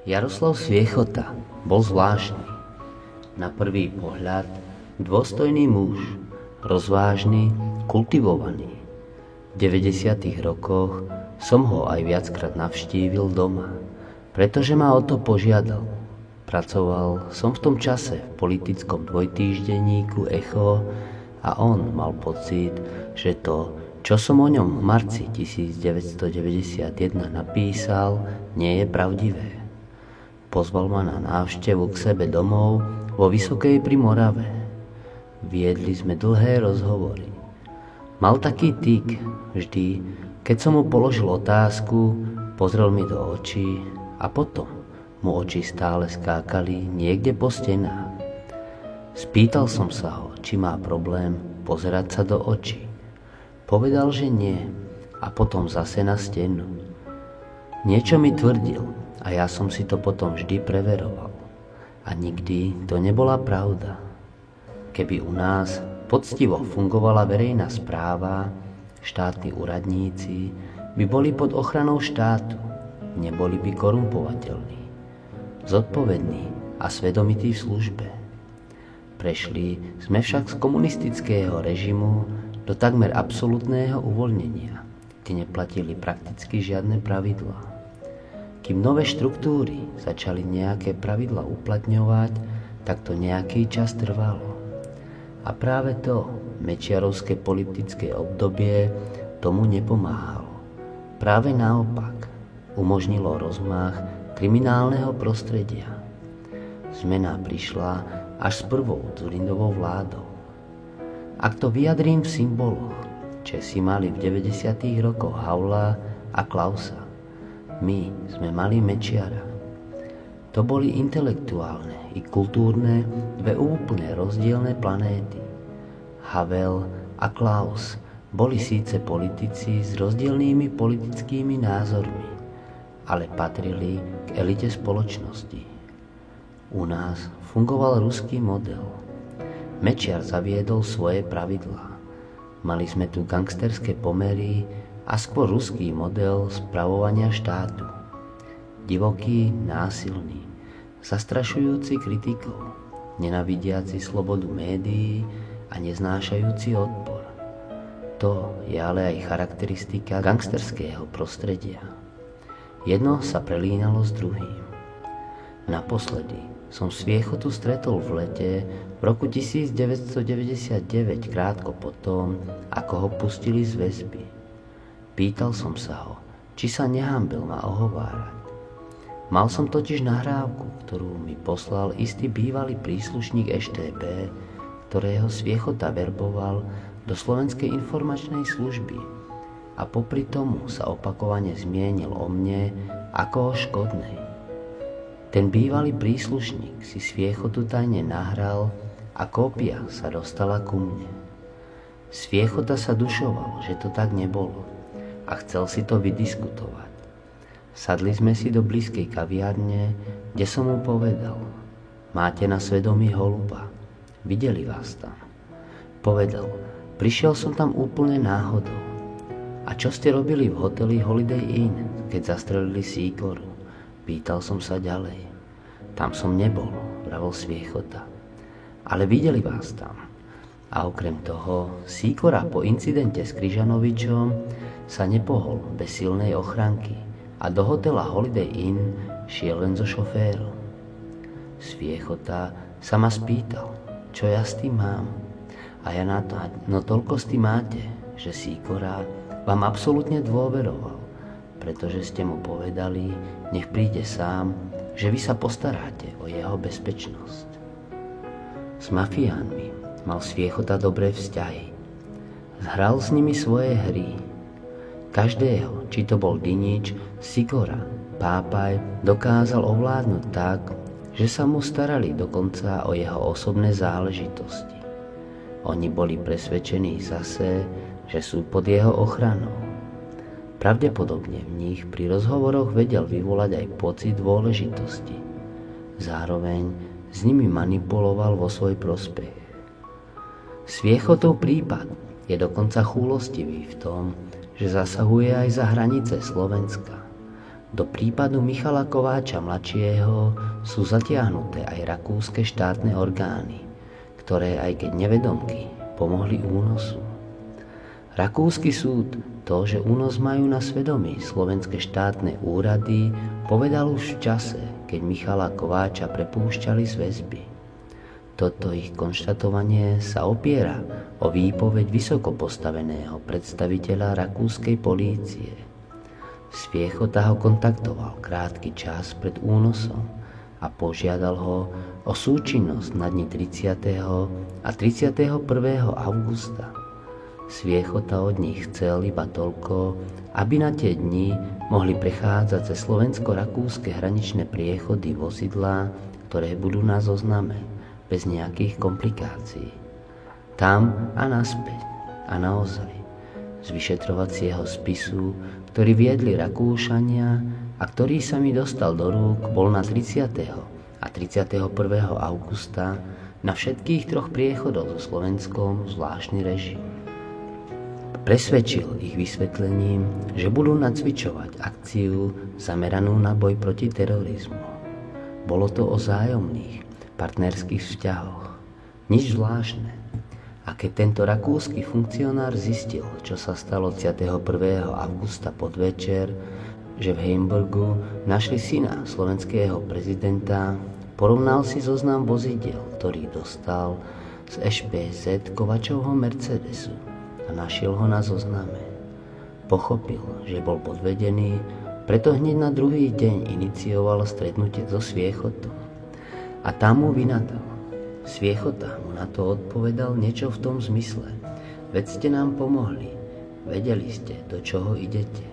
Jaroslav Sviechota bol zvláštny. Na prvý pohľad dôstojný muž, rozvážny, kultivovaný. V 90. rokoch som ho aj viackrát navštívil doma, pretože ma o to požiadal. Pracoval som v tom čase v politickom dvojtýždenníku Echo a on mal pocit, že to, čo som o ňom v marci 1991 napísal, nie je pravdivé. Pozval ma na návštevu k sebe domov vo Vysokej pri Morave. Viedli sme dlhé rozhovory. Mal taký tik, vždy, keď som mu položil otázku, pozrel mi do očí a potom mu oči stále skákali niekde po stenách. Spýtal som sa ho, či má problém pozerať sa do očí. Povedal, že nie a potom zase na stenu. Niečo mi tvrdil a ja som si to potom vždy preveroval. A nikdy to nebola pravda. Keby u nás poctivo fungovala verejná správa, štátni úradníci by boli pod ochranou štátu, neboli by korumpovateľní, zodpovední a svedomití v službe. Prešli sme však z komunistického režimu do takmer absolútneho uvoľnenia, kde neplatili prakticky žiadne pravidlá. Kým nové štruktúry začali nejaké pravidlá uplatňovať, tak to nejaký čas trvalo. A práve to mečiarovské politické obdobie tomu nepomáhalo. Práve naopak umožnilo rozmach kriminálneho prostredia. Zmena prišla až s prvou Dzurindovou vládou. Ak to vyjadrím v symboloch, Česi mali v 90. rokoch Havla a Klausa. My sme mali Mečiara. To boli intelektuálne i kultúrne dve úplne rozdielne planéty. Havel a Klaus boli síce politici s rozdielnými politickými názormi, ale patrili k elite spoločnosti. U nás fungoval ruský model. Mečiar zaviedol svoje pravidlá. Mali sme tu gangsterské pomery a skôr ruský model spravovania štátu. Divoký, násilný, zastrašujúci kritikov, nenavidiaci slobodu médií a neznášajúci odpor. To je ale aj charakteristika gangsterského prostredia. Jedno sa prelínalo s druhým. Naposledy som Sviechotu stretol v lete v roku 1999, krátko potom, ako ho pustili z väzby. Pýtal som sa ho, či sa nehanbil ma ohovárať. Mal som totiž nahrávku, ktorú mi poslal istý bývalý príslušník EŠTB, ktorého Sviechota verboval do Slovenskej informačnej služby a popri tomu sa opakovane zmienil o mne ako o škodnej. Ten bývalý príslušník si Sviechotu tajne nahral a kópia sa dostala ku mne. Sviechota sa dušoval, že to tak nebolo a chcel si to vydiskutovať. Sadli sme si do blízkej kaviarne, kde som mu povedal: máte na svedomí holuba, videli vás tam. Povedal: prišiel som tam úplne náhodou. A čo ste robili v hoteli Holiday Inn, keď zastrelili Sýkoru? Pýtal som sa ďalej. Tam som nebol, vravel Sviechota. Ale videli vás tam. A okrem toho, Sýkora po incidente s Kryžanovičom sa nepohol bez silnej ochranky a do hotela Holiday Inn šiel len so šoférom. Sviechota sa ma spýtal, čo ja s tým mám. A ja na to: no toľko s tým máte, že Sýkora vám absolútne dôveroval, pretože ste mu povedali, nech príde sám, že vy sa postaráte o jeho bezpečnosť. S mafiánmi mal Sviechota dobré vzťahy. Zhral s nimi svoje hry. Každého, či to bol Dinič, Sikora, Pápaj, dokázal ovládnuť tak, že sa mu starali dokonca o jeho osobné záležitosti. Oni boli presvedčení zase, že sú pod jeho ochranou. Pravdepodobne v nich pri rozhovoroch vedel vyvolať aj pocit dôležitosti. Zároveň s nimi manipuloval vo svoj prospech. Sviechotov prípad je dokonca chúlostivý v tom, že zasahuje aj za hranice Slovenska. Do prípadu Michala Kováča mladšieho sú zatiahnuté aj rakúske štátne orgány, ktoré aj keď nevedomky pomohli únosu. Rakúsky súd to, že únos majú na svedomí slovenské štátne úrady, povedal už v čase, keď Michala Kováča prepúšťali z väzby. Toto ich konštatovanie sa opiera o výpoveď vysoko postaveného predstaviteľa rakúskej polície. Sviechota ho kontaktoval krátky čas pred únosom a požiadal ho o súčinnosť na dni 30. a 31. augusta. Sviechota od nich chcel iba toľko, aby na tie dni mohli prechádzať cez slovensko-rakúske hraničné priechody vozidlá, ktoré budú na zozname, bez nejakých komplikácií. Tam a naspäť. A naozaj, z vyšetrovacieho spisu, ktorý viedli Rakúšania a ktorý sa mi dostal do rúk, bol na 30. a 31. augusta na všetkých troch priechodoch so Slovenskom zvláštny režim. Presvedčil ich vysvetlením, že budú nacvičovať akciu zameranú na boj proti terorizmu. Bolo to o vzájomných partnerských vzťahoch. Nič zvláštne. A keď tento rakúsky funkcionár zistil, čo sa stalo 31. augusta podvečer, že v Heimburgu našli syna slovenského prezidenta, porovnal si zoznam vozidiel, ktorý dostal z ŠPZ Kovačovho Mercedesu a našiel ho na zozname. Pochopil, že bol podvedený, preto hneď na druhý deň inicioval stretnutie so Sviechotom. A tam mu vynadal. Sviechota mu na to odpovedal niečo v tom zmysle: veď ste nám pomohli, vedeli ste, do čoho idete.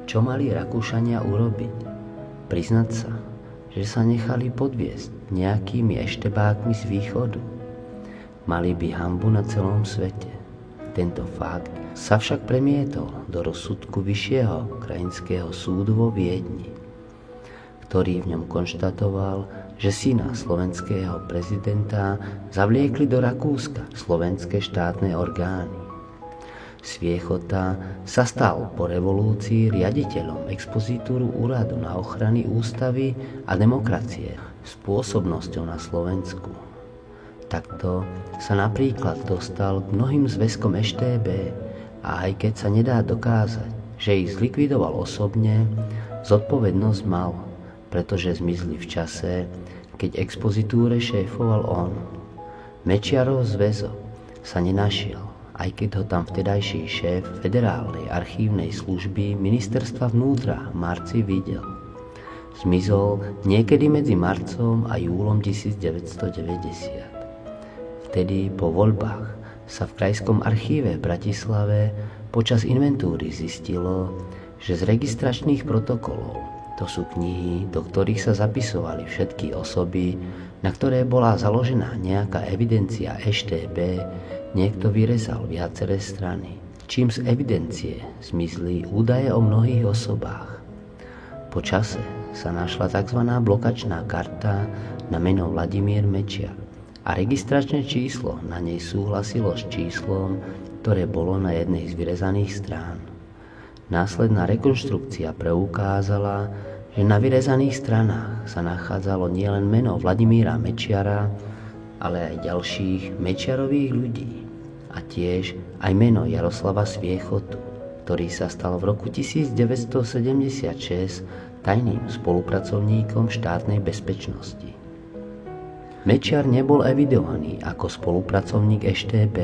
Čo mali Rakúšania urobiť? Priznať sa, že sa nechali podviesť nejakými eštebákmi z východu. Mali by hanbu na celom svete. Tento fakt sa však premietol do rozsudku vyššieho krajinského súdu vo Viedni, ktorý v ňom konštatoval, že syna slovenského prezidenta zavliekli do Rakúska slovenské štátne orgány. Sviechota sa stal po revolúcii riaditeľom expozitúru Úradu na ochrany ústavy a demokracie s pôsobnosťou na Slovensku. Takto sa napríklad dostal k mnohým zväzkom ŠTB a aj keď sa nedá dokázať, že ich zlikvidoval osobne, zodpovednosť mal, pretože zmizli v čase, keď expozitúre šéfoval on. Mečiarov zväzok sa nenašiel, aj keď ho tam vtedajší šéf Federálnej archívnej služby Ministerstva vnútra v marci videl. Zmizol niekedy medzi marcom a júlom 1990. Vtedy po voľbách sa v Krajskom archíve v Bratislave počas inventúry zistilo, že z registračných protokolov, to sú knihy, do ktorých sa zapisovali všetky osoby, na ktoré bola založená nejaká evidencia ŠTB, niekto vyrezal viaceré strany, čím z evidencie zmizli údaje o mnohých osobách. Po čase sa našla tzv. Blokačná karta na meno Vladimír Mečiar a registračné číslo na nej súhlasilo s číslom, ktoré bolo na jednej z vyrezaných strán. Následná rekonštrukcia preukázala, že na vyrezaných stranách sa nachádzalo nielen meno Vladimíra Mečiara, ale aj ďalších Mečiarových ľudí a tiež aj meno Jaroslava Sviechotu, ktorý sa stal v roku 1976 tajným spolupracovníkom štátnej bezpečnosti. Mečiar nebol evidovaný ako spolupracovník ŠTB,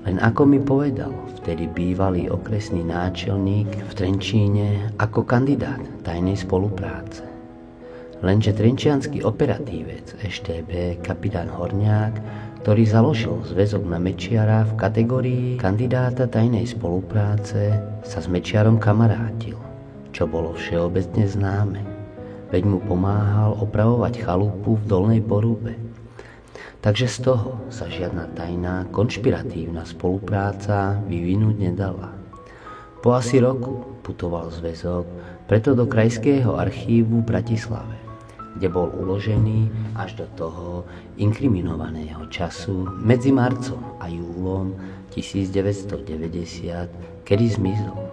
len ako mi povedal vtedy bývalý okresný náčelník v Trenčíne ako kandidát tajnej spolupráce. Lenže trenčiansky operatívec ŠTB kapitán Horňák, ktorý založil zväzok na Mečiara v kategórii kandidáta tajnej spolupráce, sa s Mečiarom kamarátil, čo bolo všeobecne známe, veď mu pomáhal opravovať chalupu v Dolnej Porúbe. Takže z toho sa žiadna tajná konšpiratívna spolupráca vyvinúť nedala. Po asi roku putoval zväzok preto do Krajského archívu v Bratislave, kde bol uložený až do toho inkriminovaného času medzi marcom a júlom 1990, kedy zmizol.